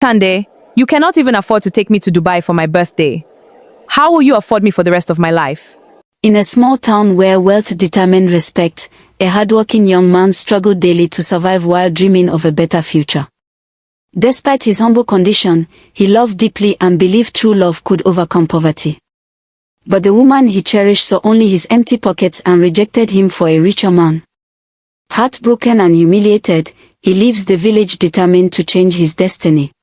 Tande, you cannot even afford to take me to Dubai for my birthday. How will you afford me for the rest of my life? In a small town where wealth determined respect, a hardworking young man struggled daily to survive while dreaming of a better future. Despite his humble condition, he loved deeply and believed true love could overcome poverty. But the woman he cherished saw only his empty pockets and rejected him for a richer man. Heartbroken and humiliated, he leaves the village determined to change his destiny.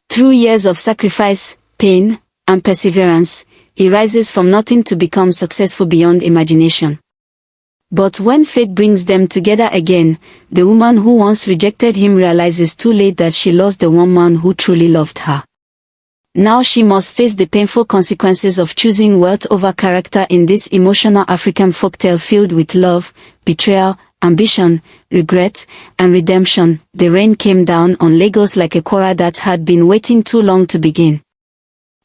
Through years of sacrifice, pain, and perseverance, he rises from nothing to become successful beyond imagination. But when fate brings them together again, the woman who once rejected him realizes too late that she lost the one man who truly loved her. Now she must face the painful consequences of choosing wealth over character in this emotional African folktale filled with love, betrayal, ambition, regret, and redemption. The rain came down on Lagos like a chorus that had been waiting too long to begin.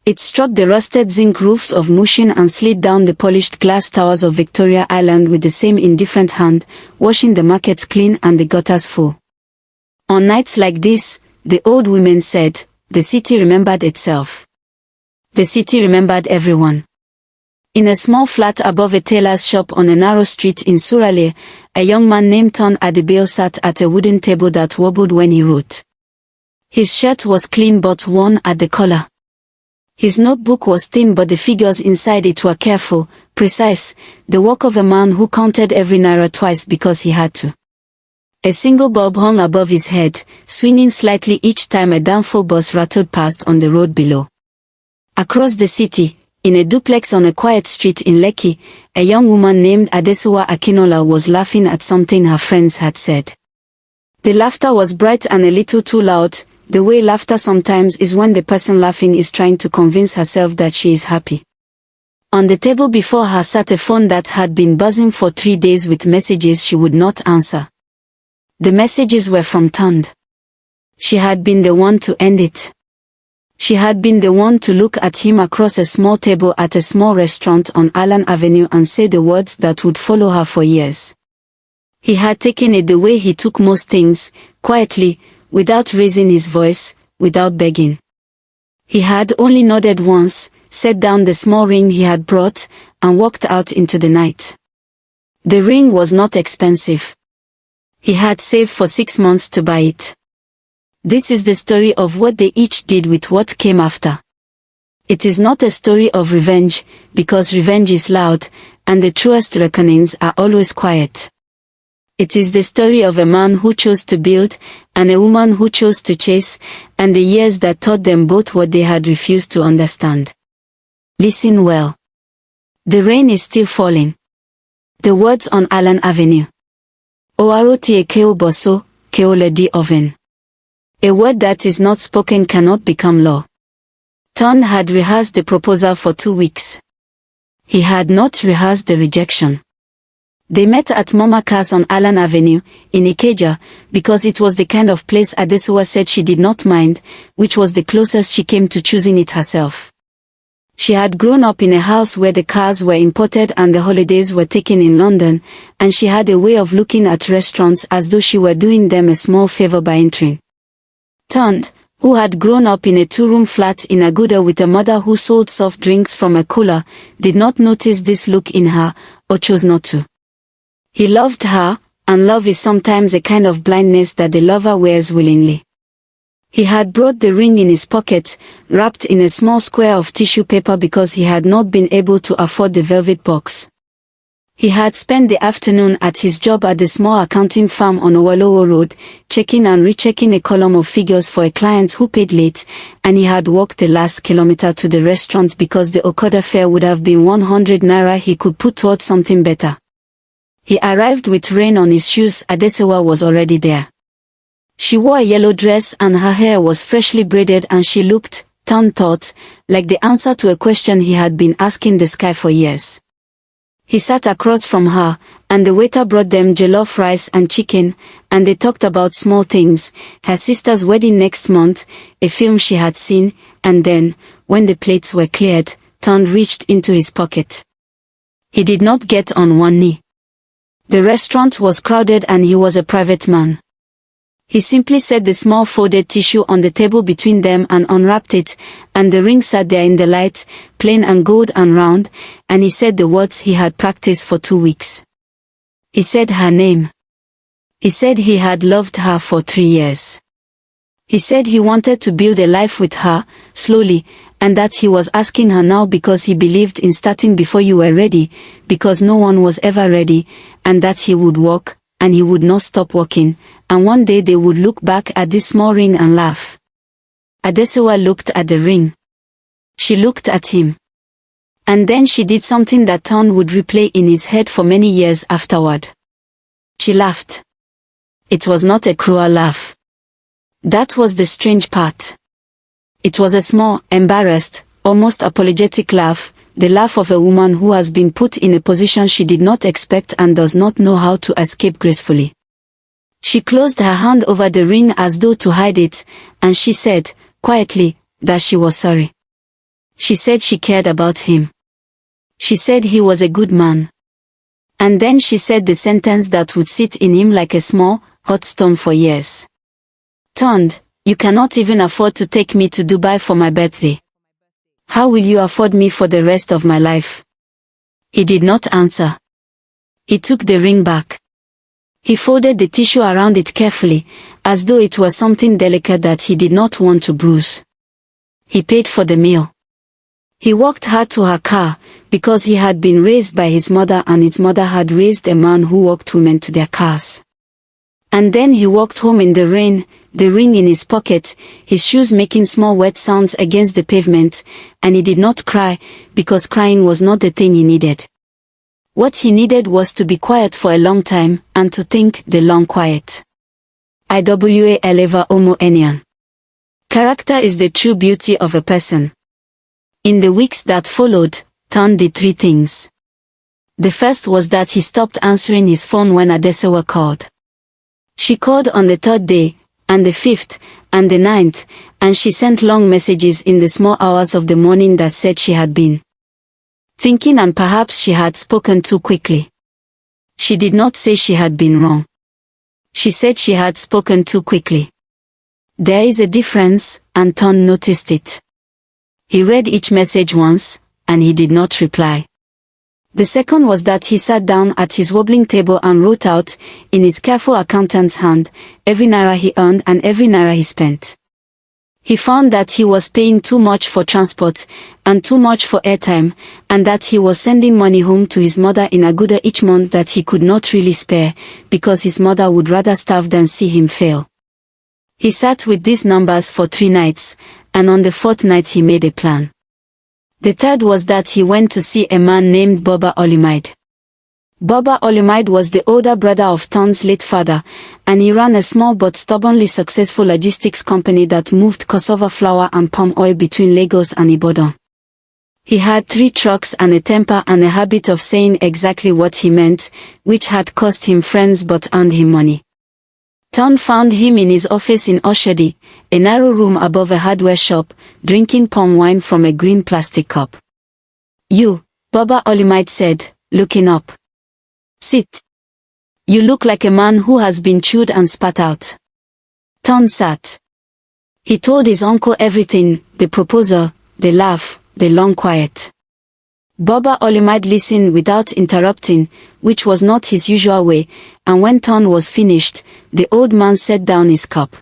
It struck the rusted zinc roofs of Mushin and slid down the polished glass towers of Victoria Island with the same indifferent hand, washing the markets clean and the gutters full. On nights like this, the old women said, the city remembered itself. The city remembered everyone. In a small flat above a tailor's shop on a narrow street in Suralere, a young man named Ton Adebayo sat at a wooden table that wobbled when he wrote. His shirt was clean but worn at the collar. His notebook was thin but the figures inside it were careful, precise, the work of a man who counted every naira twice because he had to. A single bulb hung above his head, swinging slightly each time a downfall bus rattled past on the road below. Across the city, in a duplex on a quiet street in Lekki, a young woman named Adesuwa Akinola was laughing at something her friends had said. The laughter was bright and a little too loud, the way laughter sometimes is when the person laughing is trying to convince herself that she is happy. On the table before her sat a phone that had been buzzing for 3 days with messages she would not answer. The messages were from Tond. She had been the one to end it. She had been the one to look at him across a small table at a small restaurant on Allen Avenue and say the words that would follow her for years. He had taken it the way he took most things, quietly, without raising his voice, without begging. He had only nodded once, set down the small ring he had brought, and walked out into the night. The ring was not expensive. He had saved for 6 months to buy it. This is the story of what they each did with what came after. It is not a story of revenge, because revenge is loud, and the truest reckonings are always quiet. It is the story of a man who chose to build, and a woman who chose to chase, and the years that taught them both what they had refused to understand. Listen well. The rain is still falling. The words on Allen Avenue. Oaroti ekeo boso, keo ledi oven. A word that is not spoken cannot become law. Ton had rehearsed the proposal for 2 weeks. He had not rehearsed the rejection. They met at Mama Cass on Allen Avenue, in Ikeja, because it was the kind of place Adesuwa said she did not mind, which was the closest she came to choosing it herself. She had grown up in a house where the cars were imported and the holidays were taken in London, and she had a way of looking at restaurants as though she were doing them a small favor by entering. Tond, who had grown up in a 2-room flat in Aguda with a mother who sold soft drinks from a cooler, did not notice this look in her, or chose not to. He loved her, and love is sometimes a kind of blindness that the lover wears willingly. He had brought the ring in his pocket, wrapped in a small square of tissue paper because he had not been able to afford the velvet box. He had spent the afternoon at his job at the small accounting firm on Owolowo Road, checking and rechecking a column of figures for a client who paid late, and he had walked the last kilometer to the restaurant because the Okada fare would have been 100 naira he could put towards something better. He arrived with rain on his shoes. Adesuwa was already there. She wore a yellow dress and her hair was freshly braided and she looked, Ton thought, like the answer to a question he had been asking the sky for years. He sat across from her, and the waiter brought them jollof rice and chicken, and they talked about small things, her sister's wedding next month, a film she had seen, and then, when the plates were cleared, Ton reached into his pocket. He did not get on one knee. The restaurant was crowded and he was a private man. He simply set the small folded tissue on the table between them and unwrapped it, and the ring sat there in the light, plain and gold and round, and he said the words he had practiced for 2 weeks. He said her name. He said he had loved her for 3 years. He said he wanted to build a life with her, slowly, and that he was asking her now because he believed in starting before you were ready, because no one was ever ready, and that he would walk, and he would not stop walking, and one day they would look back at this small ring and laugh. Adesewa looked at the ring. She looked at him. And then she did something that Ton would replay in his head for many years afterward. She laughed. It was not a cruel laugh. That was the strange part. It was a small, embarrassed, almost apologetic laugh, the laugh of a woman who has been put in a position she did not expect and does not know how to escape gracefully. She closed her hand over the ring as though to hide it, and she said, quietly, that she was sorry. She said she cared about him. She said he was a good man. And then she said the sentence that would sit in him like a small, hot stone for years. Ton, you cannot even afford to take me to Dubai for my birthday. How will you afford me for the rest of my life? He did not answer. He took the ring back. He folded the tissue around it carefully, as though it was something delicate that he did not want to bruise. He paid for the meal. He walked her to her car, because he had been raised by his mother and his mother had raised a man who walked women to their cars. And then he walked home in the rain, the ring in his pocket, his shoes making small wet sounds against the pavement, and he did not cry, because crying was not the thing he needed. What he needed was to be quiet for a long time, and to think the long quiet. IWA eleva homo enian. Character is the true beauty of a person. In the weeks that followed, Ton did 3 things. The first was that he stopped answering his phone when Adesewa called. She called on the 3rd day, and the 5th, and the 9th, and she sent long messages in the small hours of the morning that said she had been thinking and perhaps she had spoken too quickly. She did not say she had been wrong. She said she had spoken too quickly. There is a difference, and Ton noticed it. He read each message once, and he did not reply. The second was that he sat down at his wobbling table and wrote out, in his careful accountant's hand, every naira he earned and every naira he spent. He found that he was paying too much for transport, and too much for airtime, and that he was sending money home to his mother in Aguda each month that he could not really spare, because his mother would rather starve than see him fail. He sat with these numbers for 3 nights, and on the 4th night he made a plan. The third was that he went to see a man named Baba Olimide. Baba Olimide was the older brother of Ton's late father, and he ran a small but stubbornly successful logistics company that moved cassava flour and palm oil between Lagos and Ibadan. He had 3 trucks and a temper and a habit of saying exactly what he meant, which had cost him friends but earned him money. Ton found him in his office in Oshodi, a narrow room above a hardware shop, drinking palm wine from a green plastic cup. "You," Baba Olimide said, looking up. "Sit. You look like a man who has been chewed and spat out." Ton sat. He told his uncle everything, the proposal, the laugh, the long quiet. Baba Olimide listened without interrupting, which was not his usual way, and when Ton was finished, the old man set down his cup.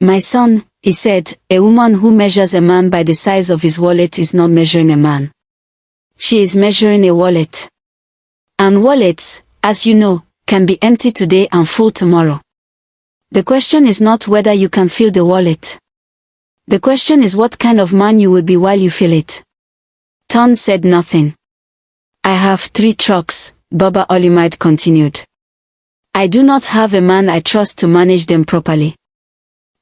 "My son," he said, "a woman who measures a man by the size of his wallet is not measuring a man. She is measuring a wallet. And wallets, as you know, can be empty today and full tomorrow. The question is not whether you can fill the wallet. The question is what kind of man you will be while you fill it." Ton said nothing. "I have 3 trucks," Baba Olimide continued. "I do not have a man I trust to manage them properly.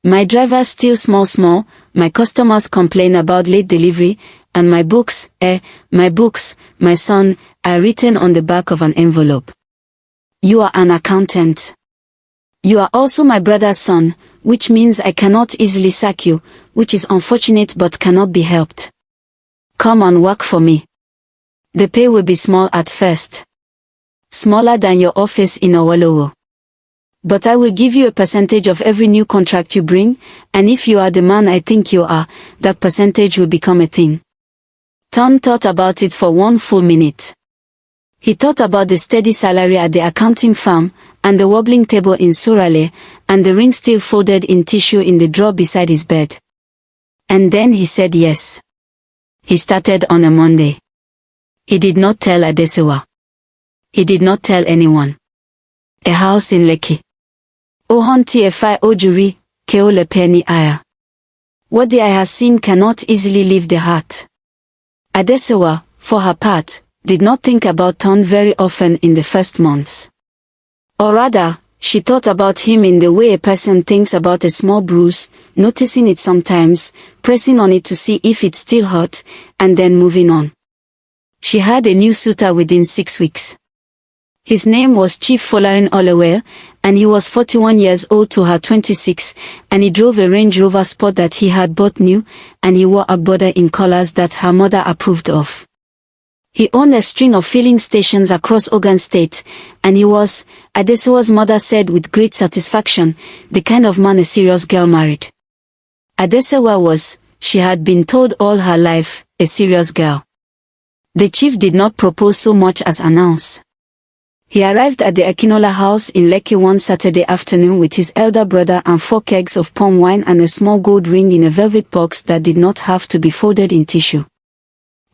My drivers steal small, my customers complain about late delivery, and my books, my son, are written on the back of an envelope. You are an accountant. You are also my brother's son, which means I cannot easily sack you, which is unfortunate but cannot be helped. Come and work for me. The pay will be small at first. Smaller than your office in Awolowo. But I will give you a percentage of every new contract you bring, and if you are the man I think you are, that percentage will become a thing. Tom thought about it for 1 full minute. He thought about the steady salary at the accounting firm, and the wobbling table in Surale, and the ring still folded in tissue in the drawer beside his bed. And then he said yes. He started on a Monday. He did not tell Adesewa. He did not tell anyone. A house in Lekki. Ohonti efai ojuri, keo le penny aya. What the eye has seen cannot easily leave the heart. Adesewa, for her part, did not think about Tom very often in the first months. Or rather, she thought about him in the way a person thinks about a small bruise, noticing it sometimes, pressing on it to see if it's still hot, and then moving on. She had a new suitor within 6 weeks. His name was Chief Folarin Olewere, and he was 41 years old to her 26, and he drove a Range Rover Sport that he had bought new, and he wore agbada in colors that her mother approved of. He owned a string of filling stations across Ogun State, and he was, Adesewa's mother said with great satisfaction, the kind of man a serious girl married. Adesewa was, she had been told all her life, a serious girl. The chief did not propose so much as announce. He arrived at the Akinola house in Lekki one Saturday afternoon with his elder brother and 4 kegs of palm wine and a small gold ring in a velvet box that did not have to be folded in tissue.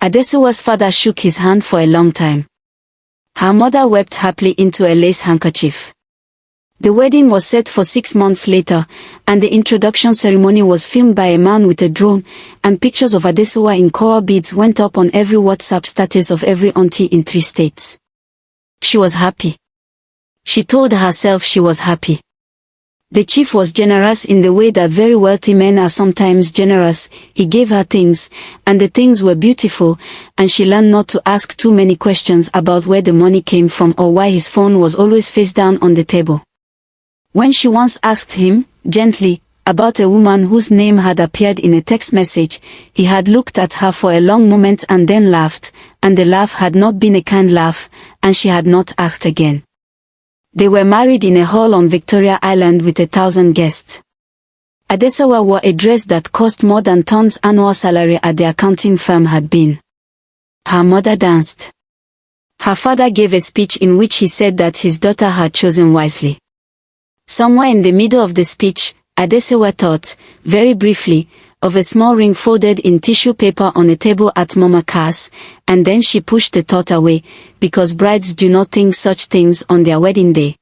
Adesewa's father shook his hand for a long time. Her mother wept happily into a lace handkerchief. The wedding was set for 6 months later, and the introduction ceremony was filmed by a man with a drone, and pictures of Adesewa in coral beads went up on every WhatsApp status of every auntie in 3 states. She was happy. She told herself she was happy. The chief was generous in the way that very wealthy men are sometimes generous. He gave her things, and the things were beautiful, and she learned not to ask too many questions about where the money came from or why his phone was always face down on the table. When she once asked him, gently, about a woman whose name had appeared in a text message, he had looked at her for a long moment and then laughed, and the laugh had not been a kind laugh, and she had not asked again. They were married in a hall on Victoria Island with 1,000 guests. Adesewa wore a dress that cost more than Tom's annual salary at the accounting firm had been. Her mother danced. Her father gave a speech in which he said that his daughter had chosen wisely. Somewhere in the middle of the speech, Adesewa thought, very briefly, of a small ring folded in tissue paper on a table at Mama Cass, and then she pushed the thought away, because brides do not think such things on their wedding day.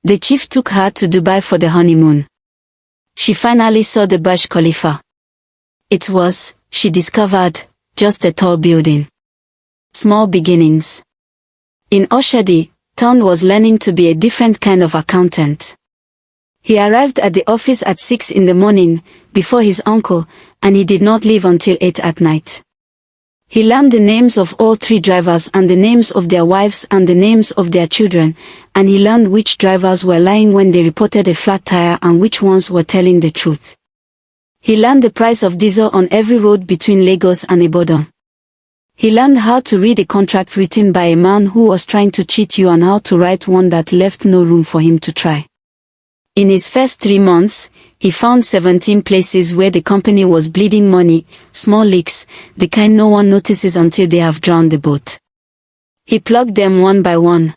The chief took her to Dubai for the honeymoon. She finally saw the Burj Khalifa. It was, she discovered, just a tall building. Small beginnings. In Oshodi, Tom was learning to be a different kind of accountant. He arrived at the office at 6 in the morning, before his uncle, and he did not leave until 8 at night. He learned the names of all 3 drivers and the names of their wives and the names of their children, and he learned which drivers were lying when they reported a flat tire and which ones were telling the truth. He learned the price of diesel on every road between Lagos and Ibadan. He learned how to read a contract written by a man who was trying to cheat you and how to write one that left no room for him to try. In his first 3 months, he found 17 places where the company was bleeding money, small leaks, the kind no one notices until they have drowned the boat. He plugged them one by one.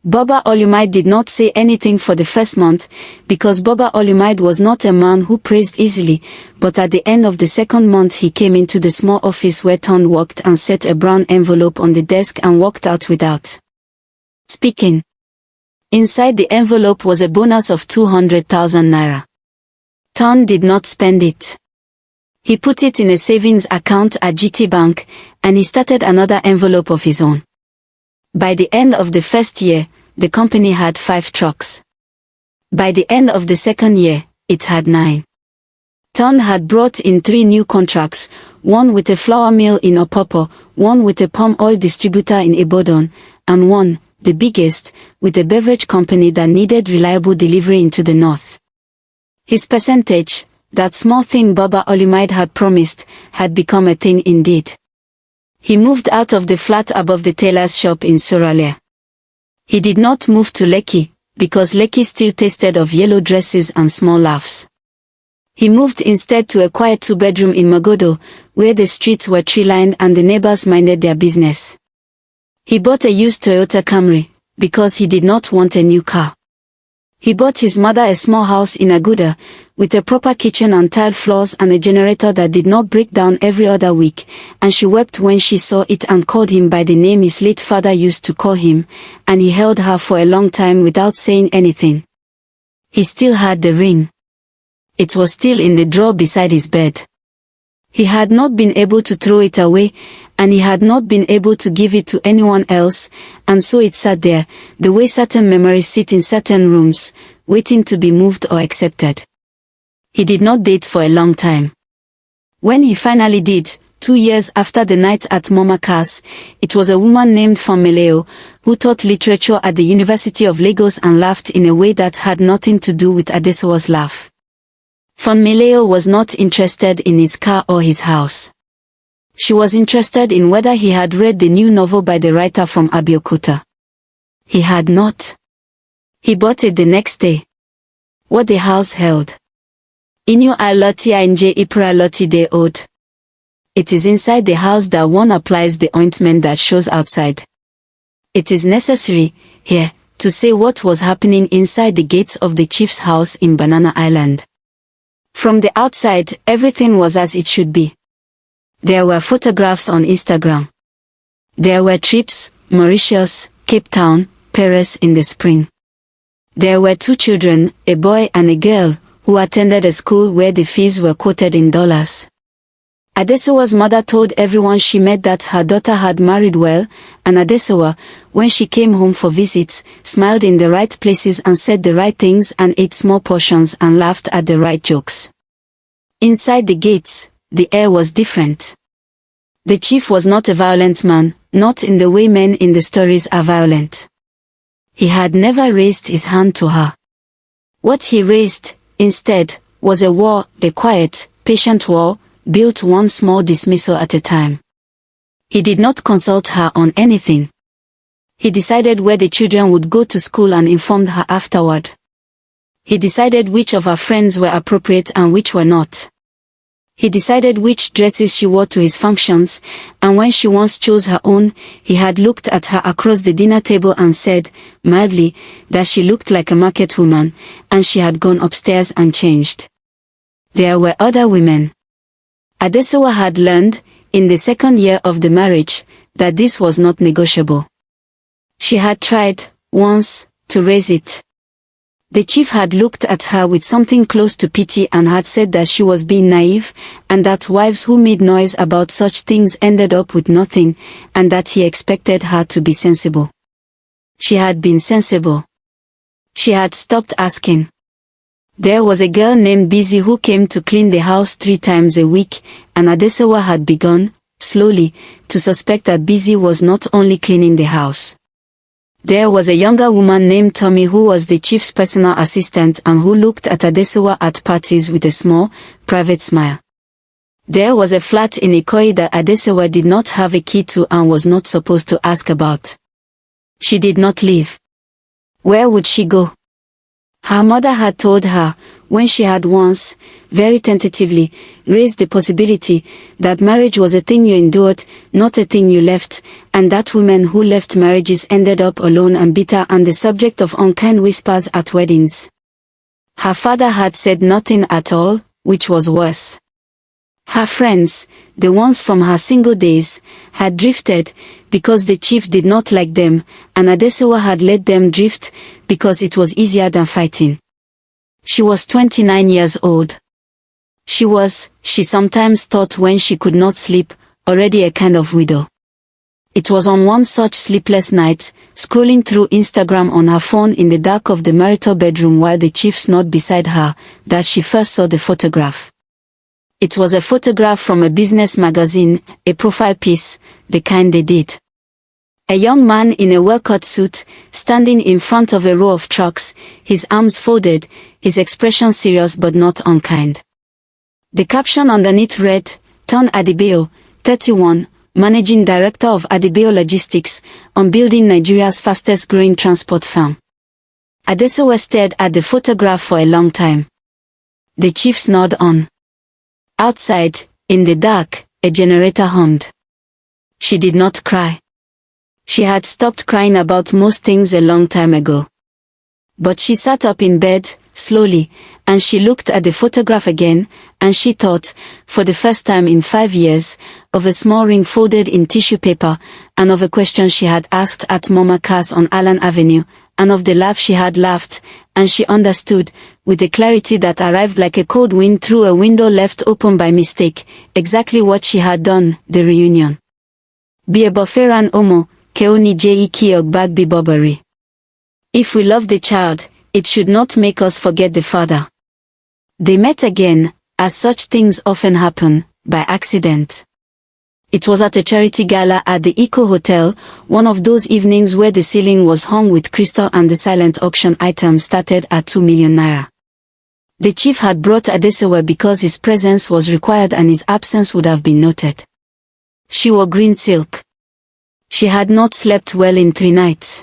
Baba Olumide did not say anything for the first month, because Baba Olumide was not a man who praised easily, but at the end of the second month he came into the small office where Tom worked and set a brown envelope on the desk and walked out without speaking. Inside the envelope was a bonus of 200,000 naira. Tom did not spend it. He put it in a savings account at GT Bank, and he started another envelope of his own. By the end of the first year, the company had 5 trucks. By the end of the second year, it had 9. Tom had brought in 3 new contracts, one with a flour mill in Opopo, one with a palm oil distributor in Ibadan, and one, the biggest, with a beverage company that needed reliable delivery into the north. His percentage, that small thing Baba Olumide had promised, had become a thing indeed. He moved out of the flat above the tailor's shop in Suralea. He did not move to Lekki, because Lekki still tasted of yellow dresses and small laughs. He moved instead to a quiet two-bedroom in Magodo, where the streets were tree-lined and the neighbors minded their business. He bought a used Toyota Camry, because he did not want a new car. He bought his mother a small house in Aguda, with a proper kitchen and tiled floors and a generator that did not break down every other week, and she wept when she saw it and called him by the name his late father used to call him, and he held her for a long time without saying anything. He still had the ring. It was still in the drawer beside his bed. He had not been able to throw it away, and he had not been able to give it to anyone else, and so it sat there, the way certain memories sit in certain rooms, waiting to be moved or accepted. He did not date for a long time. When he finally did, 2 years after the night at Mama Cass, it was a woman named Fonmeleo, who taught literature at the University of Lagos and laughed in a way that had nothing to do with Adesowa's laugh. Fonmeleo was not interested in his car or his house. She was interested in whether he had read the new novel by the writer from Abeokuta. He had not. He bought it the next day. What the house held. Inyo a loti nje ipra loti de od. It is inside the house that one applies the ointment that shows outside. It is necessary, here, to say what was happening inside the gates of the chief's house in Banana Island. From the outside, everything was as it should be. There were photographs on Instagram. There were trips, Mauritius, Cape Town, Paris in the spring. There were 2 children, a boy and a girl, who attended a school where the fees were quoted in dollars. Adesowa's mother told everyone she met that her daughter had married well, and Adesowa, when she came home for visits, smiled in the right places and said the right things and ate small portions and laughed at the right jokes. Inside the gates, the air was different. The chief was not a violent man, not in the way men in the stories are violent. He had never raised his hand to her. What he raised, instead, was a war, a quiet, patient war, built one small dismissal at a time. He did not consult her on anything. He decided where the children would go to school and informed her afterward. He decided which of her friends were appropriate and which were not. He decided which dresses she wore to his functions, and when she once chose her own, he had looked at her across the dinner table and said, mildly, that she looked like a market woman, and she had gone upstairs and changed. There were other women. Adesowa had learned, in the 2nd year of the marriage, that this was not negotiable. She had tried, once, to raise it. The chief had looked at her with something close to pity and had said that she was being naive, and that wives who made noise about such things ended up with nothing, and that he expected her to be sensible. She had been sensible. She had stopped asking. There was a girl named Busy who came to clean the house 3 times a week, and Adesowa had begun, slowly, to suspect that Busy was not only cleaning the house. There was a younger woman named Tommy who was the chief's personal assistant and who looked at Adesowa at parties with a small, private smile. There was a flat in Ikoyi that Adesowa did not have a key to and was not supposed to ask about. She did not leave. Where would she go? Her mother had told her, when she had once, very tentatively, raised the possibility that marriage was a thing you endured, not a thing you left, and that women who left marriages ended up alone and bitter and the subject of unkind whispers at weddings. Her father had said nothing at all, which was worse. Her friends, the ones from her single days, had drifted, because the chief did not like them, and Adesowa had let them drift, because it was easier than fighting. She was 29 years old. She was, she sometimes thought when she could not sleep, already a kind of widow. It was on one such sleepless night, scrolling through Instagram on her phone in the dark of the marital bedroom while the chief snored beside her, that she first saw the photograph. It was a photograph from a business magazine, a profile piece, the kind they did. A young man in a well-cut suit, standing in front of a row of trucks, his arms folded, his expression serious but not unkind. The caption underneath read, Ton Adebayo, 31, Managing Director of Adebayo Logistics, on building Nigeria's fastest growing transport firm. Adesewa stared at the photograph for a long time. The chief's nod on. Outside, in the dark, a generator hummed. She did not cry. She had stopped crying about most things a long time ago. But she sat up in bed, slowly, and she looked at the photograph again, and she thought, for the first time in 5 years, of a small ring folded in tissue paper, and of a question she had asked at Mama Cass on Allen Avenue, and of the laugh she had laughed, and she understood, with a clarity that arrived like a cold wind through a window left open by mistake, exactly what she had done, the reunion. Bieboferan Omo, Keoni Jeiki Ogbagbi Bobbery. If we love the child, it should not make us forget the father. They met again, as such things often happen, by accident. It was at a charity gala at the Eco Hotel, one of those evenings where the ceiling was hung with crystal and the silent auction item started at 2 million naira. The chief had brought Adesewa because his presence was required and his absence would have been noted. She wore green silk. She had not slept well in 3 nights.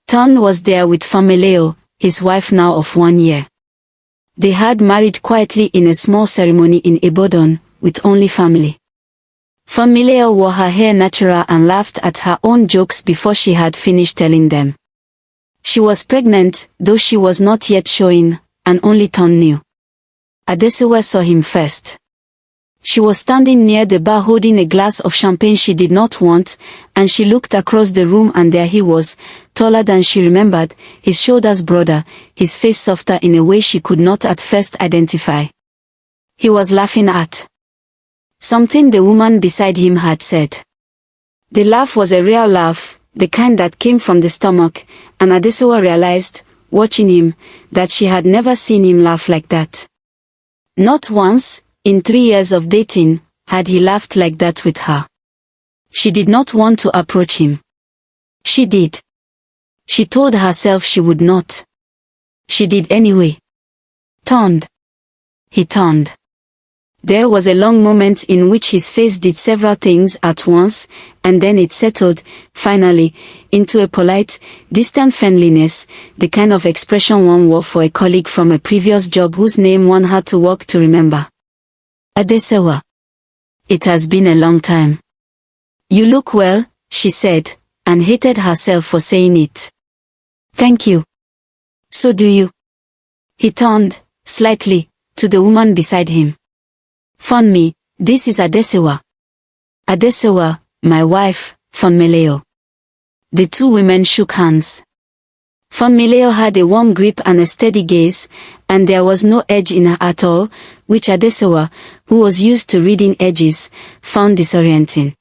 Ton was there with Famileo, his wife now of 1 year. They had married quietly in a small ceremony in Ibadan, with only family. Famileo wore her hair natural and laughed at her own jokes before she had finished telling them. She was pregnant, though she was not yet showing, and only Ton knew. Adesewa saw him first. She was standing near the bar holding a glass of champagne she did not want, and she looked across the room and there he was, taller than she remembered, his shoulders broader, his face softer in a way she could not at first identify. He was laughing at something the woman beside him had said. The laugh was a real laugh, the kind that came from the stomach, and Adesewa realized, watching him, that she had never seen him laugh like that. Not once, in 3 years of dating, had he laughed like that with her. She did not want to approach him. She did. She told herself she would not. She did anyway. Turned. He turned. There was a long moment in which his face did several things at once, and then it settled, finally, into a polite, distant friendliness, the kind of expression one wore for a colleague from a previous job whose name one had to work to remember. Adesewa. It has been a long time. You look well, she said, and hated herself for saying it. Thank you. So do you. He turned, slightly, to the woman beside him. Funmi, this is Adesewa. Adesewa, my wife, Funmileo. The 2 women shook hands. Funmileo had a warm grip and a steady gaze, and there was no edge in her at all, which Adesewa, who was used to reading edges, found disorienting.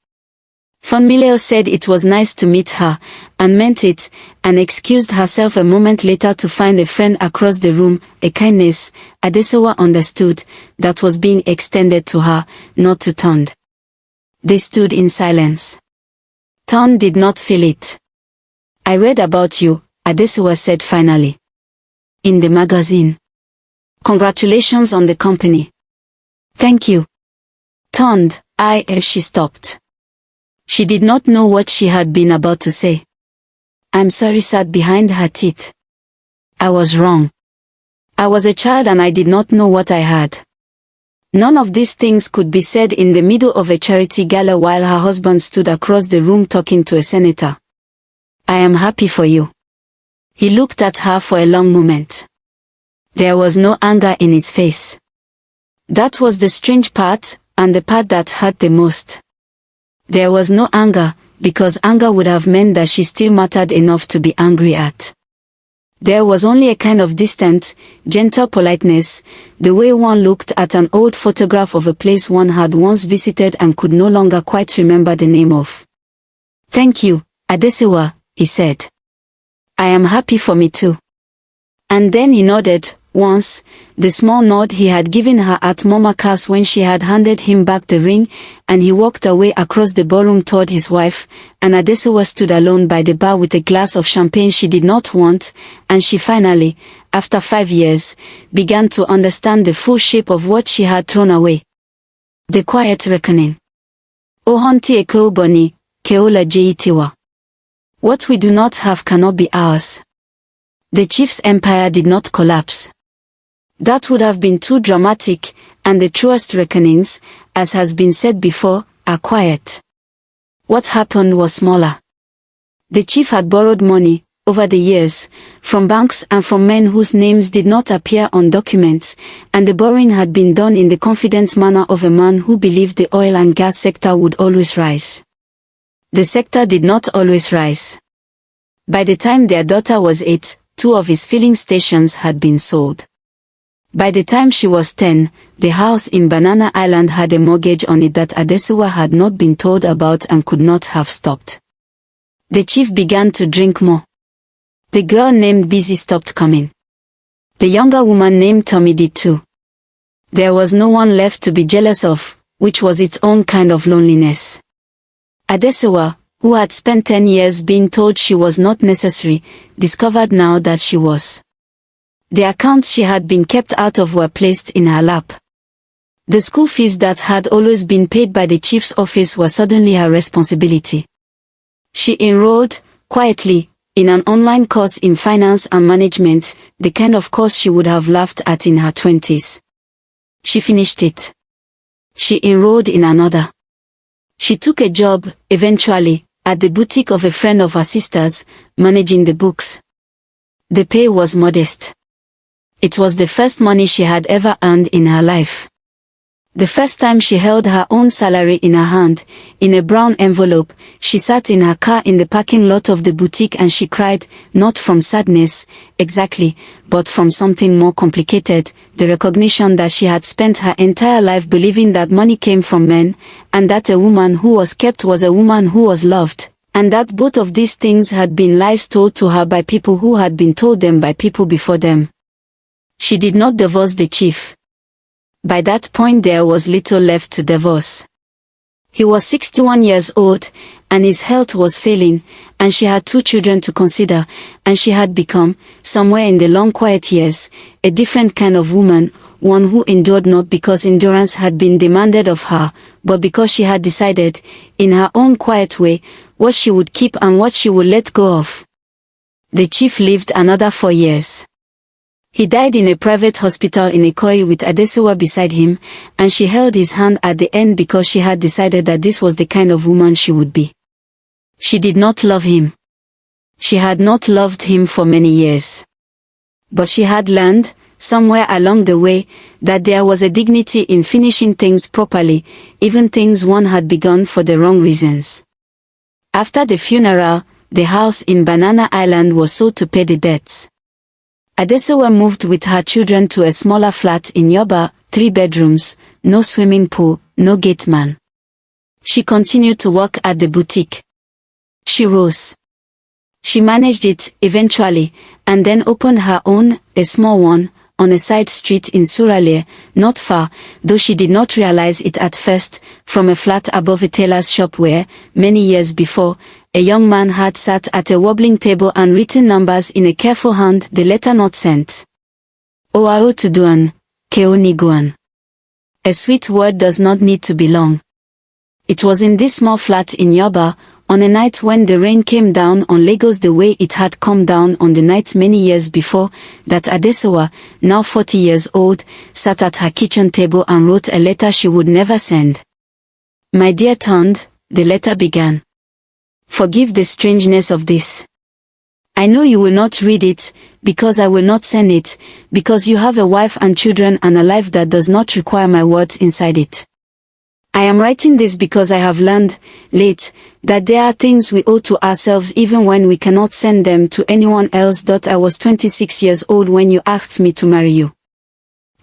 Funmileo said it was nice to meet her, and meant it, and excused herself a moment later to find a friend across the room, a kindness, Adesewa understood, that was being extended to her, not to Ton. They stood in silence. Ton did not feel it. I read about you, Adesewa said finally. In the magazine. Congratulations on the company. Thank you. Ton, she stopped. She did not know what she had been about to say. I'm sorry sat behind her teeth. I was wrong. I was a child and I did not know what I had. None of these things could be said in the middle of a charity gala while her husband stood across the room talking to a senator. I am happy for you. He looked at her for a long moment. There was no anger in his face. That was the strange part, and the part that hurt the most. There was no anger, because anger would have meant that she still mattered enough to be angry at. There was only a kind of distant, gentle politeness, the way one looked at an old photograph of a place one had once visited and could no longer quite remember the name of. Thank you, Adesewa, he said. I am happy for me too. And then he nodded, once, the small nod he had given her at Mama Cass when she had handed him back the ring, and he walked away across the ballroom toward his wife, and Adesewa stood alone by the bar with a glass of champagne she did not want, and she finally, after 5 years, began to understand the full shape of what she had thrown away. The quiet reckoning. Ohonti eko boni, keola jeitiwa. What we do not have cannot be ours. The chief's empire did not collapse. That would have been too dramatic, and the truest reckonings, as has been said before, are quiet. What happened was smaller. The chief had borrowed money, over the years, from banks and from men whose names did not appear on documents, and the borrowing had been done in the confident manner of a man who believed the oil and gas sector would always rise. The sector did not always rise. By the time their daughter was 8, 2 of his filling stations had been sold. By the time she was 10, the house in Banana Island had a mortgage on it that Adesuwa had not been told about and could not have stopped. The chief began to drink more. The girl named Busy stopped coming. The younger woman named Tommy did too. There was no one left to be jealous of, which was its own kind of loneliness. Adesuwa, who had spent 10 years being told she was not necessary, discovered now that she was. The accounts she had been kept out of were placed in her lap. The school fees that had always been paid by the chief's office were suddenly her responsibility. She enrolled, quietly, in an online course in finance and management, the kind of course she would have laughed at in her 20s. She finished it. She enrolled in another. She took a job, eventually, at the boutique of a friend of her sister's, managing the books. The pay was modest. It was the first money she had ever earned in her life. The first time she held her own salary in her hand, in a brown envelope, she sat in her car in the parking lot of the boutique and she cried, not from sadness, exactly, but from something more complicated, the recognition that she had spent her entire life believing that money came from men, and that a woman who was kept was a woman who was loved, and that both of these things had been lies told to her by people who had been told them by people before them. She did not divorce the chief. By that point there was little left to divorce. He was 61 years old, and his health was failing, and she had 2 children to consider, and she had become, somewhere in the long quiet years, a different kind of woman, one who endured not because endurance had been demanded of her, but because she had decided, in her own quiet way, what she would keep and what she would let go of. The chief lived another 4 years. He died in a private hospital in Ikoyi with Adesuwa beside him, and she held his hand at the end because she had decided that this was the kind of woman she would be. She did not love him. She had not loved him for many years. But she had learned, somewhere along the way, that there was a dignity in finishing things properly, even things one had begun for the wrong reasons. After the funeral, the house in Banana Island was sold to pay the debts. Adesuwa moved with her children to a smaller flat in Yoba, 3 bedrooms, no swimming pool, no gate man. She continued to work at the boutique. She rose. She managed it, eventually, and then opened her own, a small one, on a side street in Suralere, not far, though she did not realize it at first, from a flat above a tailor's shop where, many years before, a young man had sat at a wobbling table and written numbers in a careful hand, the letter not sent. Oaro Tuduan, Keoniguan. A sweet word does not need to be long. It was in this small flat in Yoba, on a night when the rain came down on Lagos the way it had come down on the nights many years before, that Adesuwa, now 40 years old, sat at her kitchen table and wrote a letter she would never send. My dear Tond, the letter began. Forgive the strangeness of this. I know you will not read it, because I will not send it, because you have a wife and children and a life that does not require my words inside it. I am writing this because I have learned, late, that there are things we owe to ourselves even when we cannot send them to anyone else. I was 26 years old when you asked me to marry you.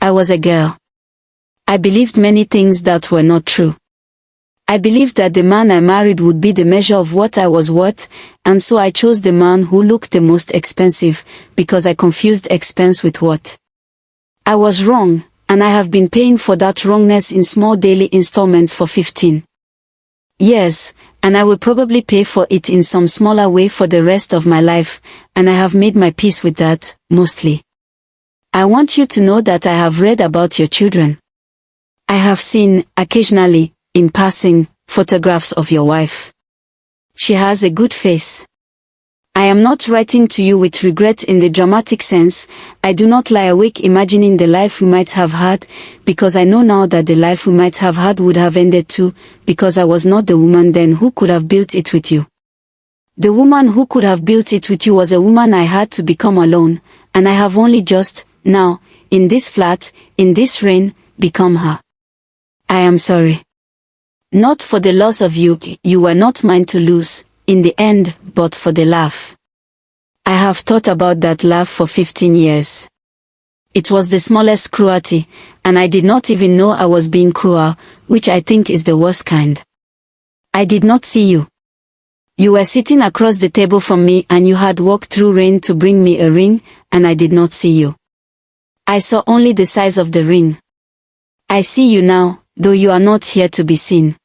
I was a girl. I believed many things that were not true. I believed that the man I married would be the measure of what I was worth, and so I chose the man who looked the most expensive, because I confused expense with worth. I was wrong, and I have been paying for that wrongness in small daily installments for 15 years, and I will probably pay for it in some smaller way for the rest of my life, and I have made my peace with that, mostly. I want you to know that I have read about your children. I have seen, occasionally, in passing, photographs of your wife. She has a good face. I am not writing to you with regret in the dramatic sense. I do not lie awake imagining the life we might have had, because I know now that the life we might have had would have ended too, because I was not the woman then who could have built it with you. The woman who could have built it with you was a woman I had to become alone, and I have only just, now, in this flat, in this rain, become her. I am sorry. Not for the loss of you, you were not mine to lose, in the end, but for the laugh. I have thought about that laugh for 15 years. It was the smallest cruelty, and I did not even know I was being cruel, which I think is the worst kind. I did not see you. You were sitting across the table from me and you had walked through rain to bring me a ring, and I did not see you. I saw only the size of the ring. I see you now, though you are not here to be seen.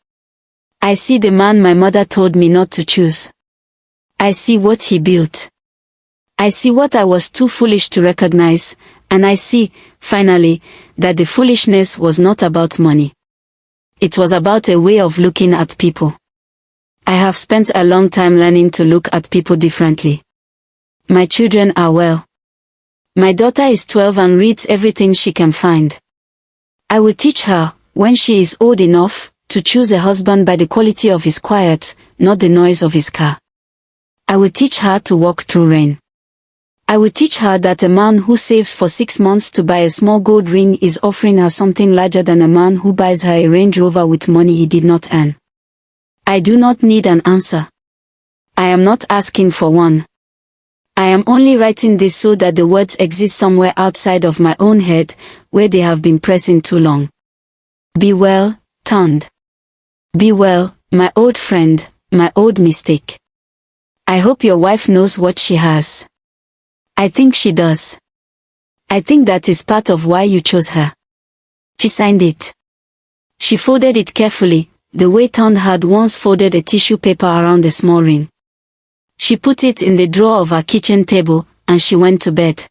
I see the man my mother told me not to choose. I see what he built. I see what I was too foolish to recognize, and I see, finally, that the foolishness was not about money. It was about a way of looking at people. I have spent a long time learning to look at people differently. My children are well. My daughter is 12 and reads everything she can find. I will teach her, when she is old enough, to choose a husband by the quality of his quiet, not the noise of his car. I will teach her to walk through rain. I will teach her that a man who saves for 6 months to buy a small gold ring is offering her something larger than a man who buys her a Range Rover with money he did not earn. I do not need an answer. I am not asking for one. I am only writing this so that the words exist somewhere outside of my own head, where they have been pressing too long. Be well, Tond. Be well, my old friend, my old mistake. I hope your wife knows what she has. I think she does. I think that is part of why you chose her. She signed it. She folded it carefully, the way Tond had once folded a tissue paper around a small ring. She put it in the drawer of her kitchen table, and she went to bed.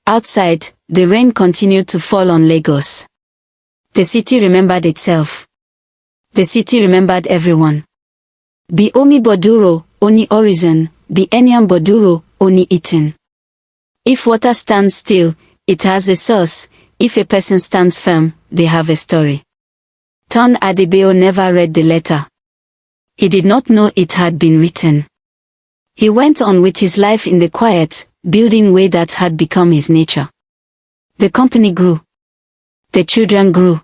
Outside, the rain continued to fall on Lagos. The city remembered itself. The city remembered everyone. Bi omi boduro, oni horizon, bi enyam boduro, oni eaten. If water stands still, it has a source. If a person stands firm, they have a story. Ton Adebayo never read the letter. He did not know it had been written. He went on with his life in the quiet, building way that had become his nature. The company grew. The children grew.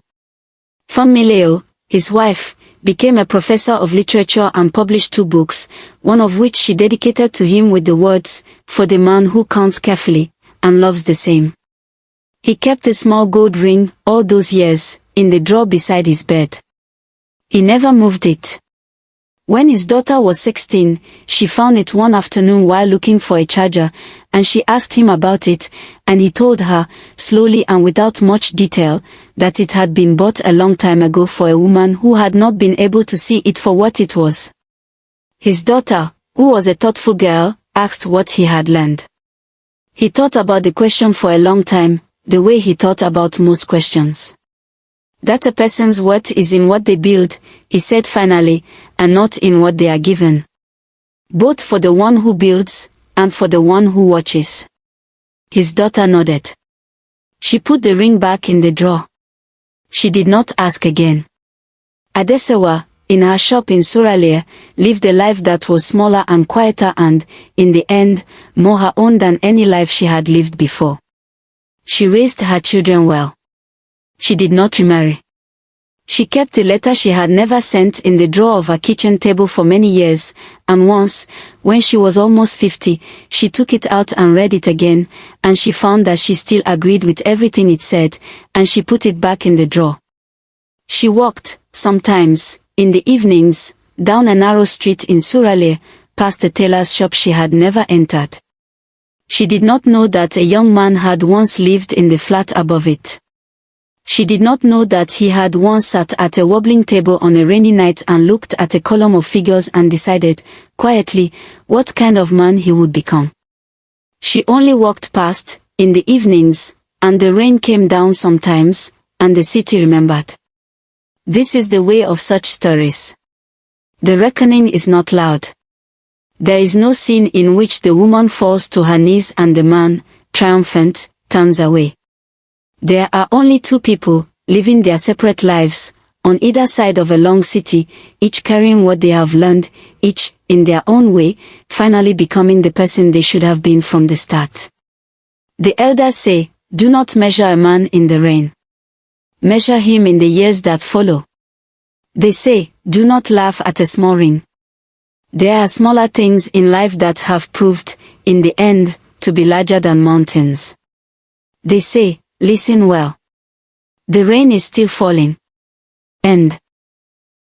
Funmileo, his wife, became a professor of literature and published 2 books, one of which she dedicated to him with the words, "For the man who counts carefully, and loves the same." He kept a small gold ring, all those years, in the drawer beside his bed. He never moved it. When his daughter was 16, she found it one afternoon while looking for a charger, and she asked him about it, and he told her, slowly and without much detail, that it had been bought a long time ago for a woman who had not been able to see it for what it was. His daughter, who was a thoughtful girl, asked what he had learned. He thought about the question for a long time, the way he thought about most questions. That a person's worth is in what they build, he said finally, and not in what they are given. Both for the one who builds, and for the one who watches. His daughter nodded. She put the ring back in the drawer. She did not ask again. Adesewa, in her shop in Suralere, lived a life that was smaller and quieter and, in the end, more her own than any life she had lived before. She raised her children well. She did not remarry. She kept the letter she had never sent in the drawer of her kitchen table for many years, and once, when she was almost 50, she took it out and read it again, and she found that she still agreed with everything it said, and she put it back in the drawer. She walked, sometimes, in the evenings, down a narrow street in Suralere, past a tailor's shop she had never entered. She did not know that a young man had once lived in the flat above it. She did not know that he had once sat at a wobbling table on a rainy night and looked at a column of figures and decided, quietly, what kind of man he would become. She only walked past, in the evenings, and the rain came down sometimes, and the city remembered. This is the way of such stories. The reckoning is not loud. There is no scene in which the woman falls to her knees and the man, triumphant, turns away. There are only two people, living their separate lives, on either side of a long city, each carrying what they have learned, each, in their own way, finally becoming the person they should have been from the start. The elders say, do not measure a man in the rain. Measure him in the years that follow. They say, do not laugh at a small ring. There are smaller things in life that have proved, in the end, to be larger than mountains. They say, listen well. The rain is still falling. End.